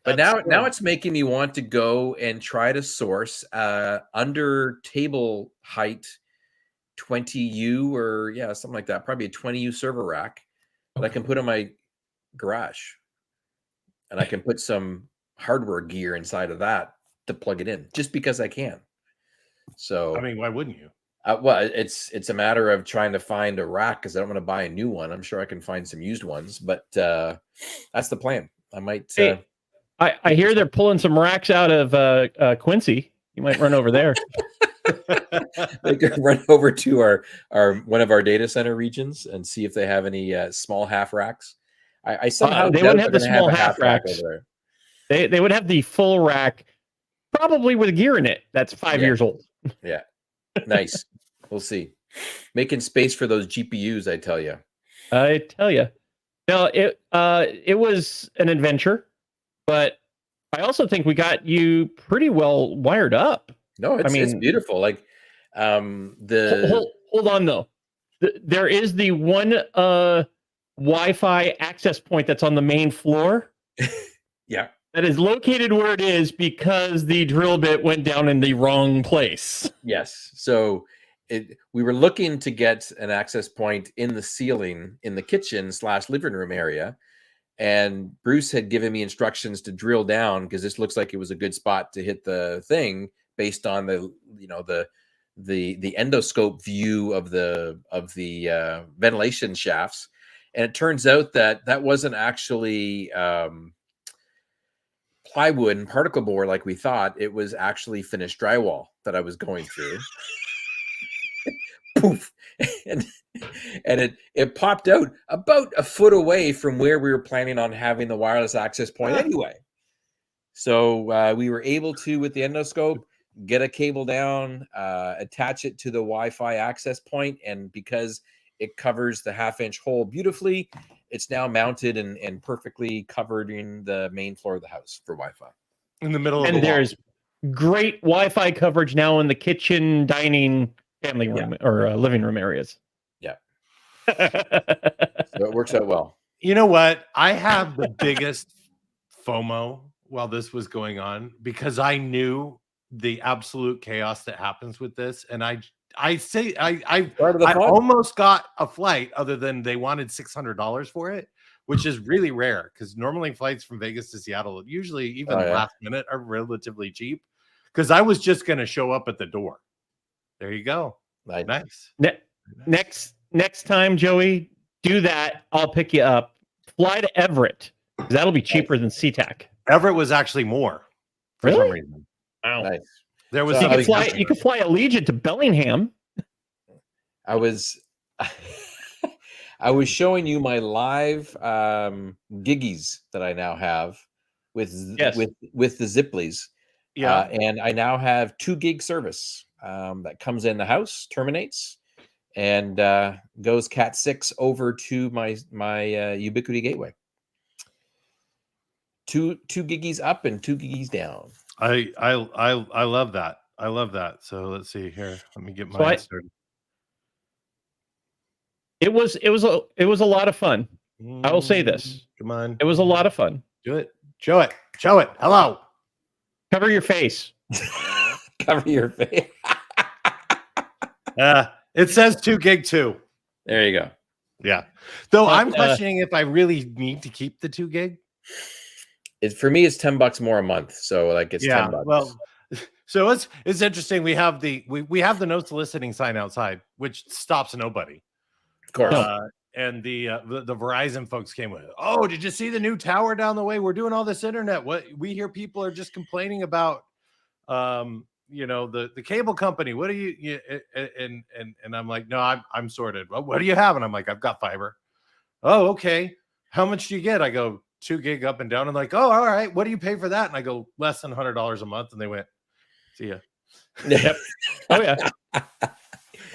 But that's now good. it's making me want to go and try to source under table height 20U or something like that. Probably a 20U server rack that I can put in my garage. And I can put some hardware gear inside of that to plug it in just because I can. So I mean, why wouldn't you? well, it's a matter of trying to find a rack because I don't want to buy a new one. I'm sure I can find some used ones, but that's the plan. I might. Hey, I hear they're pulling some racks out of Quincy. You might run over there. They could run over to our one of our data center regions and see if they have any small half racks. I somehow they doubt wouldn't have they're the gonna have small a half rack racks. over there. They would have the full rack, probably with gear in it. That's 5 years old. Yeah, nice. We'll see. Making space for those GPUs, I tell you. I tell you. No, it was an adventure, but I also think we got you pretty well wired up. No, it's beautiful. Like hold on though. There is the one Wi-Fi access point that's on the main floor. Yeah. That is located where it is because the drill bit went down in the wrong place. Yes. So we were looking to get an access point in the ceiling in the kitchen / living room area. And Bruce had given me instructions to drill down because this looks like it was a good spot to hit the thing based on the endoscope view of the ventilation shafts. And it turns out that wasn't actually plywood and particle board like we thought. It was actually finished drywall that I was going through. Poof. And it popped out about a foot away from where we were planning on having the wireless access point anyway. So we were able to, with the endoscope, get a cable down, attach it to the Wi-Fi access point, and because it covers the half-inch hole beautifully, it's now mounted and perfectly covered in the main floor of the house for Wi-Fi. In the middle of and the there's great Wi-Fi coverage now in the kitchen, dining, family room, or living room areas. Yeah. So it works out well. You know what? I have the biggest FOMO while this was going on because I knew the absolute chaos that happens with this, and I almost got a flight, other than they wanted $600 for it, which is really rare because normally flights from Vegas to Seattle, usually even last minute, are relatively cheap. Because I was just going to show up at the door. There you go. Nice. Next time, Joey, do that. I'll pick you up. Fly to Everett. That'll be cheaper than SeaTac. Everett was actually more for some reason. Wow. Nice. There was you could fly Allegiant to Bellingham. I was showing you my live giggies that I now have with the Ziplies. Yeah. And I now have 2 gig service that comes in the house, terminates, and goes Cat 6 over to my Ubiquity gateway. 2 giggies up and 2 giggies down. I love that. I love that. So let's see here. Let me get mine started. It was a lot of fun. I will say this. Come on. It was a lot of fun. Do it. Show it. Show it. Hello. Cover your face. Cover your face. It says 2 gig too. There you go. Yeah. Though I'm questioning if I really need to keep the 2 gig. For me, it's $10 more a month. So like it's $10. Well, so it's interesting. We have the no soliciting sign outside, which stops nobody. Of course. And the Verizon folks came with, oh, did you see the new tower down the way? We're doing all this internet. What we hear people are just complaining about, the cable company. What do you and I'm like, no, I'm sorted. Well, what do you have? And I'm like, I've got fiber. Oh, okay. How much do you get? I go 2 gig up and down. And like, oh, all right. What do you pay for that? And I go less than $100 a month. And they went, see ya. Yep. Oh yeah.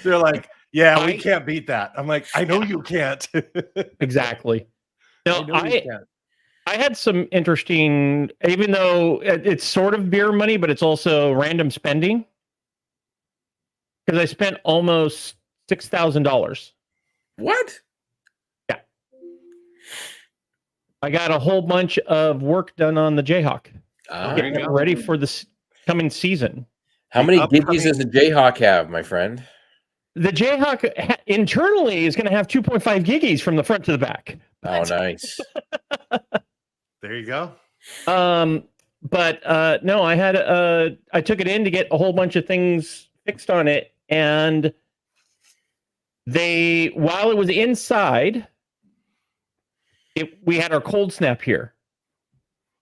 They're like, yeah, we can't beat that. I'm like, I know you can't. Exactly. No, I had some interesting, even though it's sort of beer money, but it's also random spending. Because I spent almost $6,000. What? Yeah. I got a whole bunch of work done on the Jayhawk. Getting it ready for this coming season. How many giggies does the Jayhawk have, my friend? The Jayhawk internally is going to have 2.5 giggies from the front to the back. Oh, nice. There you go. But no, I took it in to get a whole bunch of things fixed on it, and while it was inside, we had our cold snap here.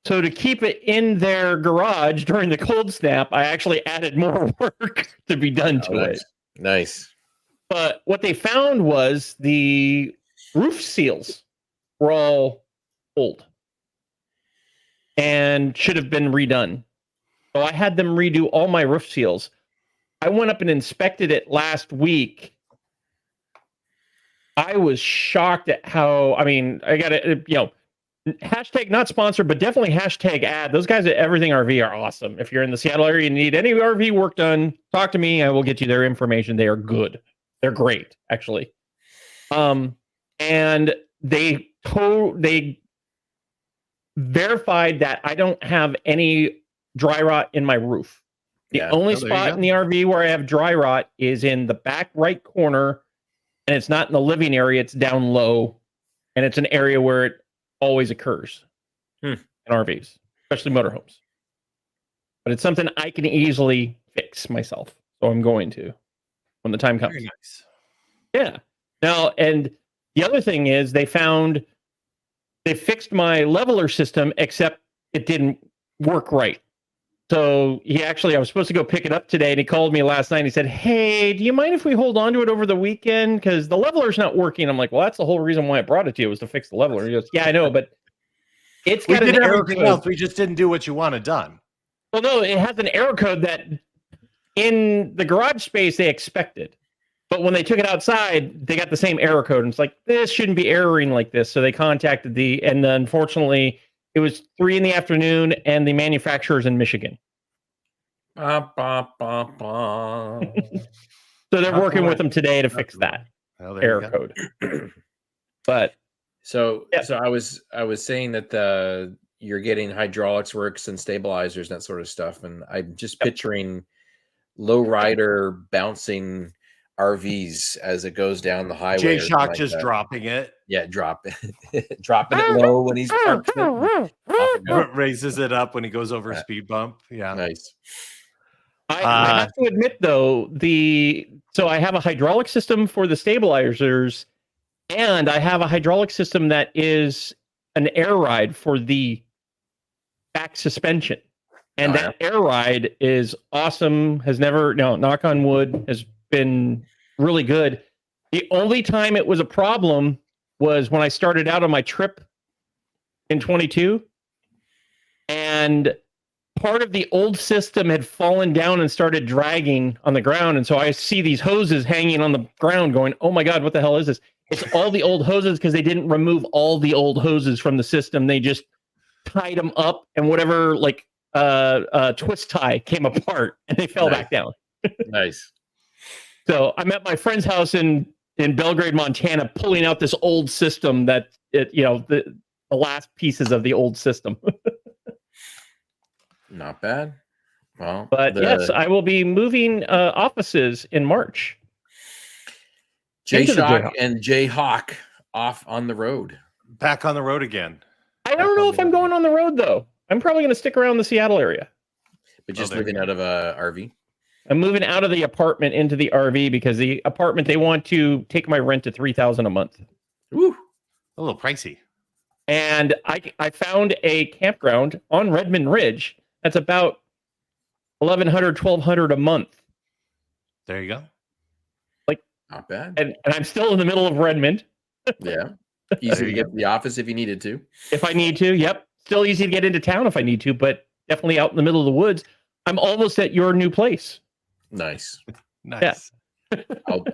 So to keep it in their garage during the cold snap, I actually added more work to be done to it. Nice. But what they found was the roof seals were all old and should have been redone. So I had them redo all my roof seals. I went up and inspected it last week. I was shocked at how, I got it, hashtag not sponsored, but definitely hashtag ad. Those guys at Everything RV are awesome. If you're in the Seattle area and need any RV work done, talk to me. I will get you their information. They are good. They're great, actually. And they verified that I don't have any dry rot in my roof. The only spot in the RV where I have dry rot is in the back right corner, and it's not in the living area. It's down low, and it's an area where it always occurs in RVs, especially motorhomes. But it's something I can easily fix myself, so I'm going to when the time comes. Very nice. Yeah. Now, and the other thing is they fixed my leveler system, except it didn't work right. So I was supposed to go pick it up today, and he called me last night and he said, "Hey, do you mind if we hold on to it over the weekend? Because the leveler's not working." I'm like, "Well, that's the whole reason why I brought it to you, was to fix the leveler." He goes, "Yeah, I know, but it's got an error code. Else. We just didn't do what you wanted done." Well, no, it has an error code that in the garage space they expected. But when they took it outside, they got the same error code. And it's like, this shouldn't be erroring like this. So they contacted and unfortunately, it was 3 p.m, and the manufacturer's in Michigan. So they're working with them today to fix that error code. But so I was saying that you're getting hydraulics works and stabilizers and that sort of stuff, and I'm just picturing lowrider bouncing RVs as it goes down the highway. Jay Shock like just dropping it. Yeah, dropping it low when he's parked. Raises it up when he goes over a speed bump. Yeah, nice. I have to admit though, so I have a hydraulic system for the stabilizers, and I have a hydraulic system that is an air ride for the back suspension. And that air ride is awesome. Knock on wood, has been really good. The only time it was a problem was when I started out on my trip in 22, and part of the old system had fallen down and started dragging on the ground. And so I see these hoses hanging on the ground going, "Oh my God, what the hell is this?" It's all the old hoses, because they didn't remove all the old hoses from the system. They just tied them up, and whatever twist tie came apart, and they fell back down. Nice. So I'm at my friend's house in Belgrade, Montana, pulling out this old system the last pieces of the old system. Not bad. Well, but yes, I will be moving offices in March. Jay-Shock and Jay-Hawk off on the road. Back on the road again. I don't know if I'm going on the road, though. I'm probably going to stick around the Seattle area. But just living out of a RV? I'm moving out of the apartment into the RV, because the apartment, they want to take my rent to $3,000 a month. Ooh, a little pricey. And I found a campground on Redmond Ridge that's about $1,100, $1,200 a month. There you go. Not bad. And I'm still in the middle of Redmond. Yeah. Easy to get to the office if you needed to. If I need to, yep. Still easy to get into town if I need to, but definitely out in the middle of the woods. I'm almost at your new place. Nice. Nice. Yeah.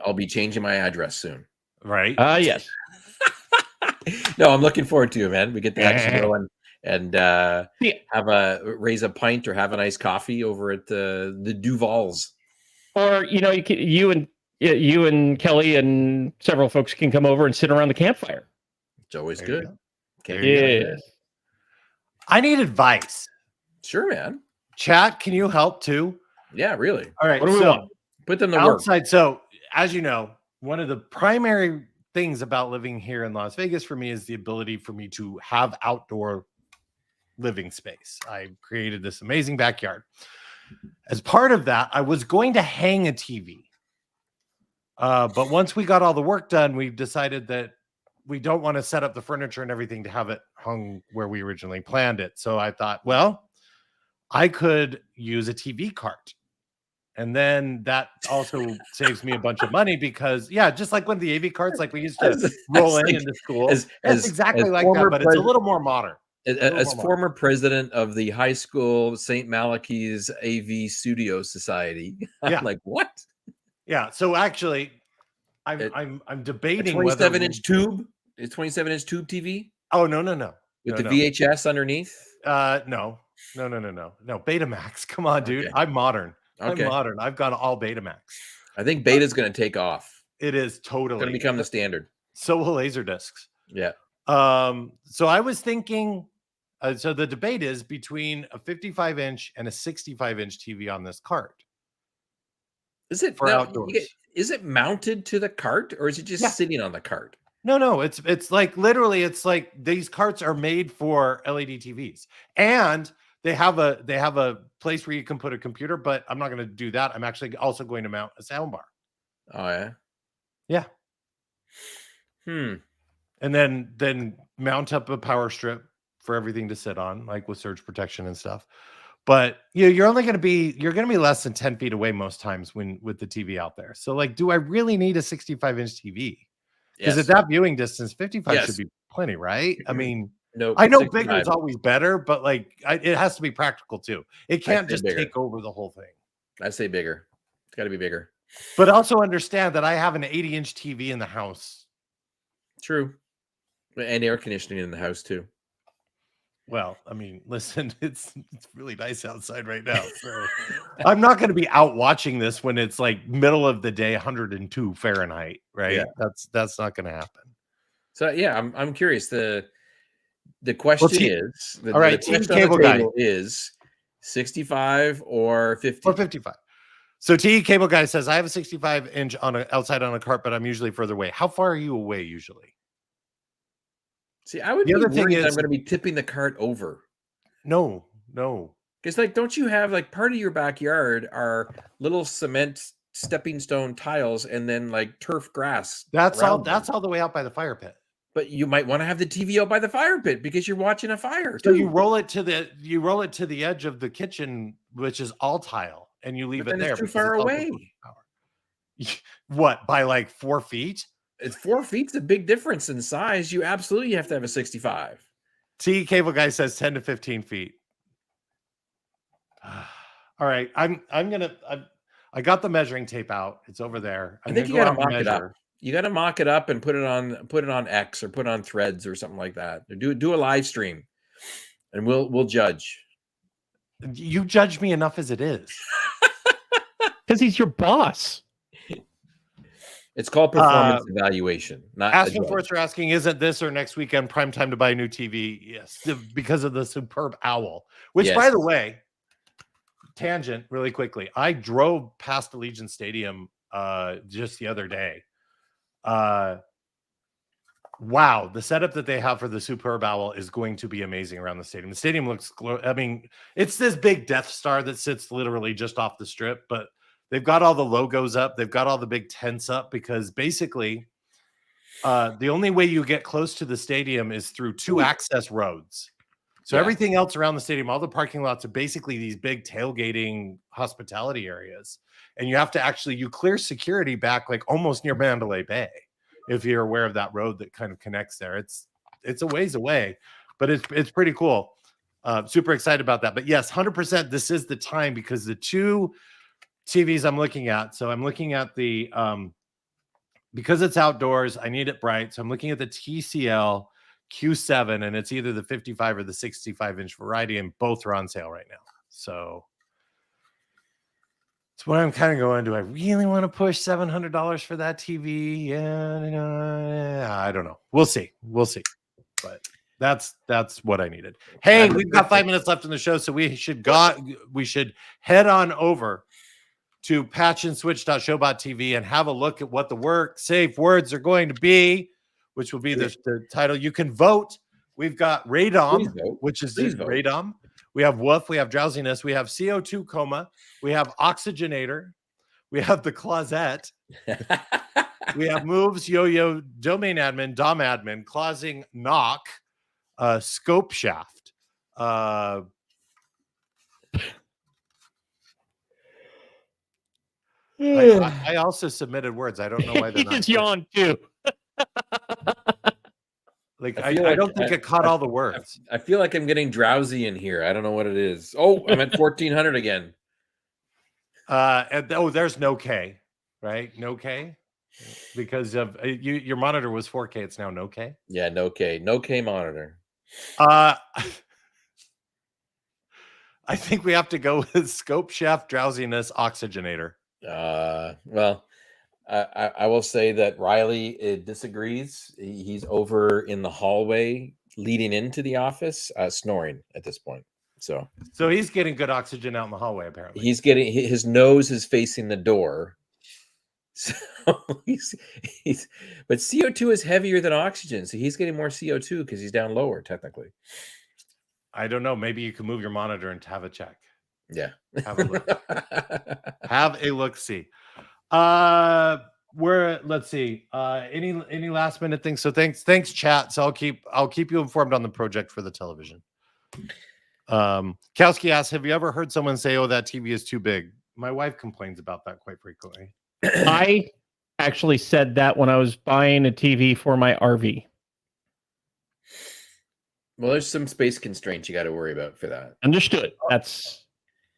I'll be changing my address soon. Right. Yes. No, I'm looking forward to it, man. We get to actually go and Yeah. raise a pint or have a nice coffee over at the Duval's. Or you and Kelly and several folks can come over and sit around the campfire. It's always There you good. go. Can't There you beat go. that. Yes. I need advice. Sure, man. Chat, can you help too? Yeah, really. All right. What do we so want? Put them to work. outside. So as you know, one of the primary things about living here in Las Vegas for me is the ability for me to have outdoor living space. I created this amazing backyard. As part of that, I was going to hang a TV. But once we got all the work done, we decided that we don't want to set up the furniture and everything to have it hung where we originally planned it. So I thought, well, I could use a TV cart. And then that also saves me a bunch of money because, yeah, just like one of the AV carts, like we used to roll into school. That's exactly like that, but it's a little more modern. As former president of the high school St. Malachy's AV Studio Society, Yeah. I'm like, what? Yeah. So actually, I'm debating a 27-inch whether tube. A 27-inch tube TV Oh no. with the VHS underneath. No. Betamax. Come on, dude. Okay. I'm modern. Okay. I'm modern. I've got all Betamax. I think Beta's going to take off. It is totally Going to become the standard. So will laser discs. Yeah. So I was thinking. So the debate is between a 55-inch and a 65-inch TV on this cart. Is it for outdoors? Is it mounted to the cart or is it just sitting on the cart? No. It's like literally. It's like these carts are made for LED TVs, and they have a place where you can put a computer. But I'm not going to do that. I'm actually also going to mount a sound bar. Oh yeah. Yeah. And then mount up a power strip for everything to sit on, like with surge protection and stuff. But you're only going to be less than 10 feet away most times with the TV out there. So like, do I really need a 65-inch TV? Because at that viewing distance, 55 should be plenty, right? I mean, no, I know 65. bigger is always better, but like it has to be practical too. It can't just bigger. take over the whole thing. I say bigger. It's got to be bigger. But also understand that I have an 80-inch TV in the house. True. And air conditioning in the house too. Well, I mean, listen, it's really nice outside right now. So I'm not going to be out watching this when it's like middle of the day, 102 Fahrenheit, right? Yeah. That's not going to happen. So yeah, I'm curious. The question is, all right, the question cable on the guy table is 65 or 50? Or 55. So T Cable Guy says, I have a 65-inch outside on a cart, but I'm usually further away. How far are you away usually? See, I would be worried that I'm going to be tipping the cart over. No. Because like, don't you have like part of your backyard are little cement stepping stone tiles and then like turf grass? That's all the way out by the fire pit. But you might want to have the TV out by the fire pit because you're watching a fire. So you roll it to the edge of the kitchen, which is all tile, and you leave it there. It's too far away. What, by like 4 feet? It's 4 feet's a big difference in size. You absolutely have to have a 65. T Cable Guy says 10 to 15 feet. All right, I got the measuring tape out. It's over there. I think you got to mock it up. You got to mock it up and put it on X or put it on Threads or something like that. Or do a live stream, and we'll judge. You judge me enough as it is, because he's your boss. It's called performance evaluation. Not Aspen Force are asking, isn't this or next weekend prime time to buy a new TV? Yes, because of the superb owl. Which, by the way, tangent really quickly. I drove past Allegiant Stadium just the other day. Wow, the setup that they have for the superb owl is going to be amazing around the stadium. The stadium looks, I mean, it's this big Death Star that sits literally just off the strip, but they've got all the logos up. They've got all the big tents up because basically the only way you get close to the stadium is through two access roads. So everything else around the stadium, all the parking lots are basically these big tailgating hospitality areas. And you have to you clear security back like almost near Mandalay Bay. If you're aware of that road that kind of connects there, it's a ways away, but it's pretty cool. Super excited about that. But yes, 100%, this is the time because the two TVs I'm looking at. So I'm looking at the, because it's outdoors, I need it bright. So I'm looking at the TCL Q7, and it's either the 55 or the 65-inch variety, and both are on sale right now. So it's what I'm kind of going, do I really want to push $700 for that TV? Yeah, I don't know. We'll see. But that's what I needed. Hey, we've got 5 minutes left in the show, so we should head on over to patchandswitch.showbot.tv and have a look at what the safe words are going to be, which will be the title. You can vote. We've got radom, which is radom. We have woof. We have drowsiness. We have CO2 coma. We have oxygenator. We have the closet. We have moves, yo-yo, domain admin, dom admin, closing, knock, scope shaft. I also submitted words. I don't know why they're not. He just yawned too. I don't think it caught all the words. I feel like I'm getting drowsy in here. I don't know what it is. Oh, I'm at 1400 again. There's no K, right? No K, because of your monitor was 4K. It's now no K. Yeah, no K monitor. I think we have to go with scope shaft, drowsiness, oxygenator. Well, I will say that Riley disagrees. He's over in the hallway leading into the office, snoring at this point. So he's getting good oxygen out in the hallway. Apparently, he's getting his nose is facing the door. So he's but CO2 is heavier than oxygen, so he's getting more CO2 because he's down lower technically. I don't know. Maybe you can move your monitor and have a check. Yeah, have a look. Have a look. See. Let's see. Any last minute things? So thanks, chat. So I'll keep you informed on the project for the television. Kowski asks, have you ever heard someone say, "Oh, that TV is too big"? My wife complains about that quite frequently. I actually said that when I was buying a TV for my RV. Well, there's some space constraints you got to worry about for that. Understood.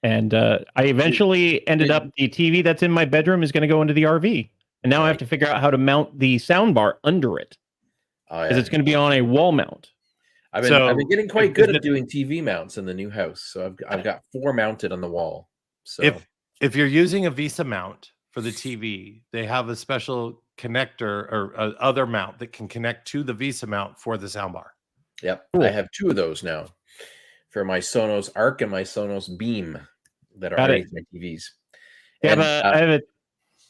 And I eventually ended up, the TV that's in my bedroom is going to go into the RV. And now I have to figure out how to mount the sound bar under it. Because it's going to be on a wall mount. I've been getting quite good at doing TV mounts in the new house. So I've got 4 mounted on the wall. So if you're using a Visa mount for the TV, they have a special connector or other mount that can connect to the Visa mount for the soundbar. Yep. Cool. I have 2 of those now for my Sonos Arc and my Sonos Beam that are my TVs. I have a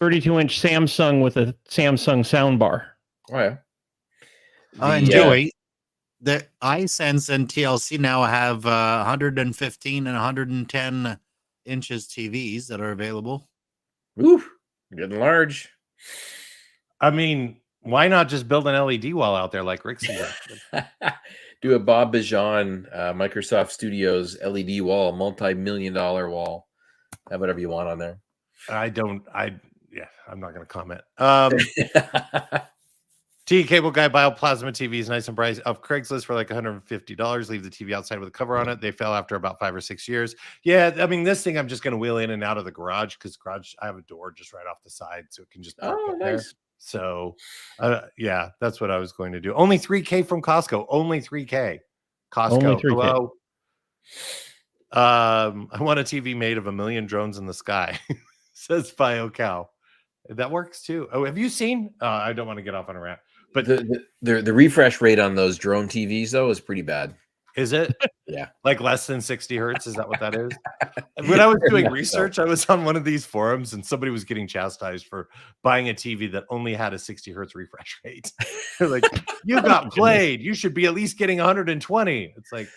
32-inch Samsung with a Samsung soundbar. Oh, yeah. And Joey, the iSense and TLC now have 115 and 110 inches TVs that are available. Ooh, getting large. I mean, why not just build an LED wall out there like Rick suggested? Do a Bob Bejan Microsoft Studios LED wall, multi-million-dollar wall. Have whatever you want on there. I'm not going to comment. T Cable Guy Bioplasma TVs, nice and bright, of Craigslist for like $150. Leave the TV outside with a cover on it. They fell after about 5 or 6 years. Yeah, I mean, this thing I'm just going to wheel in and out of the garage because I have a door just right off the side, so it can just park up there. So, yeah, that's what I was going to do. Only $3K from Costco. Only $3K. Costco. Only $3K. Hello. I want a TV made of 1 million drones in the sky. Says Bio Cow. That works too. Oh, have you seen? I don't want to get off on a rant, but the refresh rate on those drone TVs though is pretty bad. Is it? Yeah, like less than 60 hertz. Is that what that is? When I was doing research, I was on one of these forums, and somebody was getting chastised for buying a TV that only had a 60 hertz refresh rate. They're like, "You got played. You should be at least getting 120." It's like,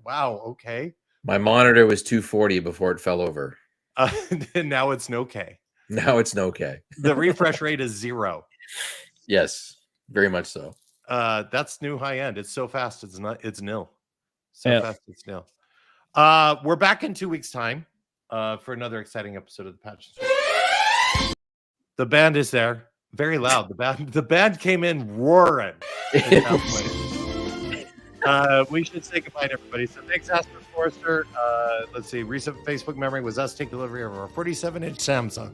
wow, okay. My monitor was 240 before it fell over. And now it's no K. Now it's no K. The refresh rate is 0. Yes, very much so. That's new high end. It's so fast. It's nil. Fast it's nil. We're back in 2 weeks' time for another exciting episode of the Patch. The band is there, very loud. The band came in roaring. We should say goodbye to everybody. So thanks, Asper Forrester. Let's see. Recent Facebook memory was us taking delivery of our 47-inch Samsung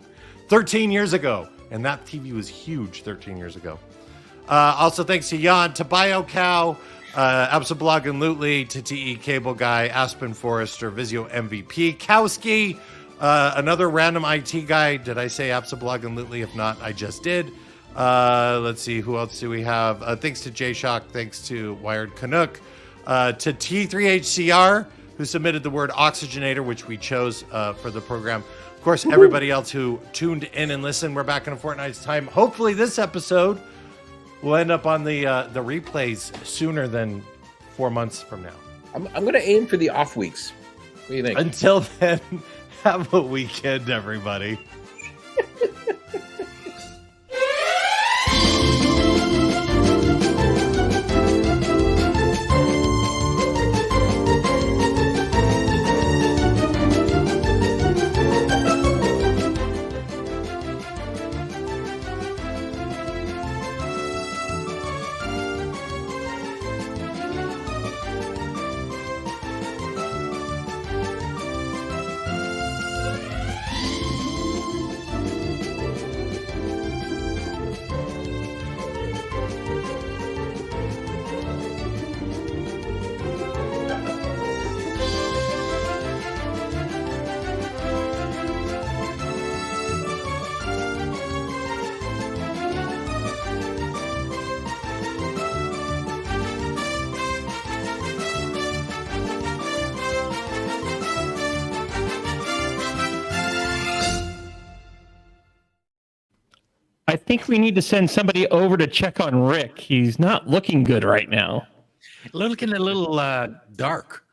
13 years ago. And that TV was huge 13 years ago. Also, thanks to Jan, to Bio Cow, Absolutely, TTE Cable Guy, Aspen Forrester, Vizio MVP, Kowski, another random IT guy. Did I say Absolutely? If not, I just did. Let's see, who else do we have? Thanks to J-Shock, thanks to Wired Canuck, to T3HCR, who submitted the word oxygenator, which we chose for the program. Of course, everybody else who tuned in and listened. We're back in a fortnight's time. Hopefully this episode will end up on the replays sooner than 4 months from now. I'm going to aim for the off weeks. What do you think? Until then, have a weekend, everybody. I think we need to send somebody over to check on Rick. He's not looking good right now. Looking a little dark.